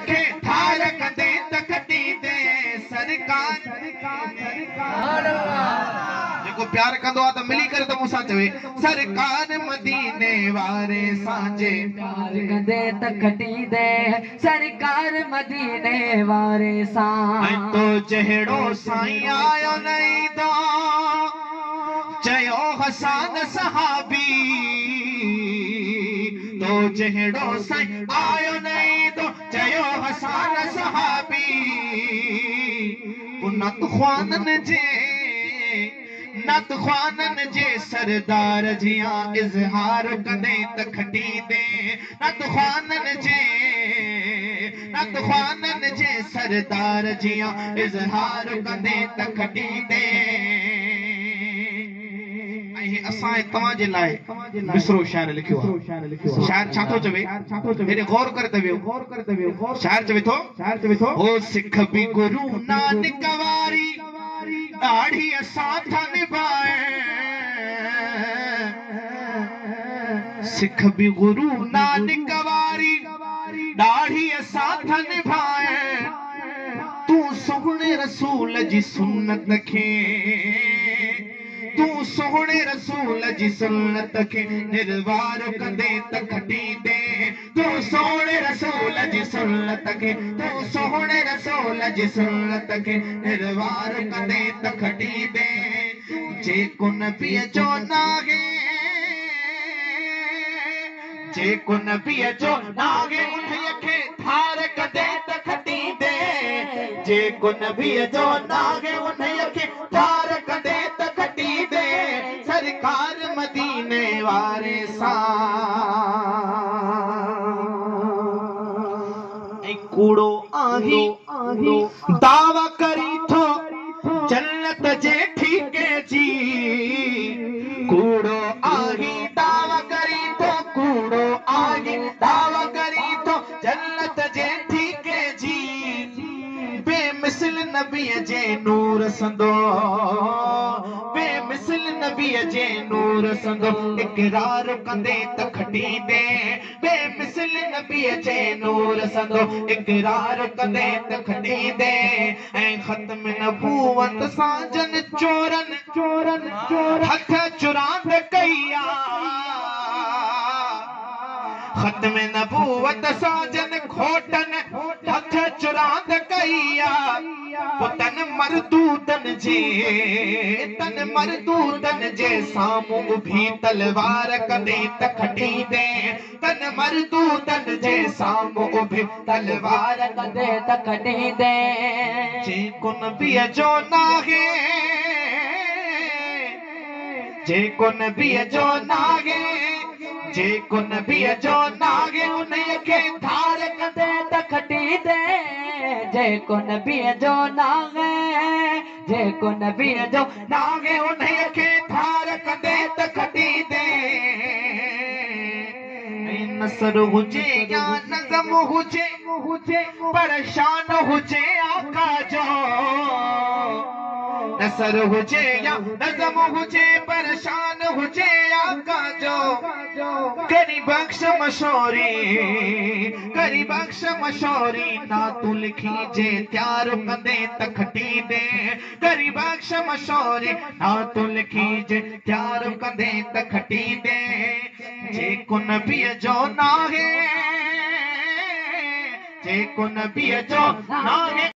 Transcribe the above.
खे थार कंदे त खटी दे सरकार जेको प्यार कंदो आहे त मिली करे त मूंसां चवे सरकार मदीने वारे सांजे प्यार कंदे त खटी दे सरकार मदीने वारे सां तो जहिड़ो साईं आयो नहीं तो चयो हसन सहाबी तो जहिड़ो साईं आयो नहीं तो चयो हसन सहाबी नत ख़्वानन जे सरदार जियां इज़हार कंदे त खटी दे नत ख़्वानन जे सरदार जियां इज़हार कंदे त खटी दे असां तव्हां जे लाइ मिसरो शाइर लिखियो आहे शाइर छा थो चवे हेॾे गौर करे त वियो शाइर चवे थो ओ सिख बि गुरु नानक वारी ॾाढी असां था निभाए सिख बि गुरु नानक वारी ॾाढी असां था निभाए तूं सोहणे रसूल जी सुन्नत खे तूं सोहणे रसूल जी सुन्नत खे निर्वार कंदे त खटी दे तूं सोहणे रसूल जी सुन्नत खे तूं सोहणे रसूल जी सुन्नत खे निर्वार कंदे त खटी दे जेको नबीअ जो नागे जेको नबीअ जो नागे उन्हीअ खे थार कंदे त खटी दे जेको नबीअ जो नागे उन्हीअ खे थार कंदे त खटी दे सरकार मदीने वारे सां कूड़ो आही दावा करी थो जन्नत जे ठीके जी कूड़ो आही दावा करी थो कूड़ो आही दावा करी थो जन्नत जे ठीके जी बेमिसल नबीअ जे नूर संदो बेमिसल नबीअ जे नूर संदो इकरार कंदे त खटी दे बेमिसल नबीअ जे नूर संदो इकरार कंदे त खटी दे ऐं ख़त्म नबूवत सां जन चोरन हथ चुरांद कईया ख़त्म नबूवत सां जन खोटन हथ चुरांद कईया तन मरदूदन जे साम्हूं भी तलवार कंदे त खटी दे तन मरदूदन जे साम्हूं भी तलवार कंदे त खटी दे जेको नबीअ जो नागे जेको नबीअ जो नागे जेको नबीअ जो नागे उन्हीअ खे थार कंदे त खटी दे जेको नबीअ जो नागे जेको नबीअ जो नागे उन्हीअ खे थार कंदे त खटी दे नसर हुजे या नज़म हुजे परेशान हुजे आका जो नसर हुजे या नज़म हुजे परेशान हुजे आका जो करी बख्श मशोरी ना तू लिखी जे त्यार कंदे त खटी दे करी बख्श मशोरी ना तू लिखी जे त्यार कंदे त खटी दे जेको नबीअ जो नाहे जेको नबीअ जो नाहे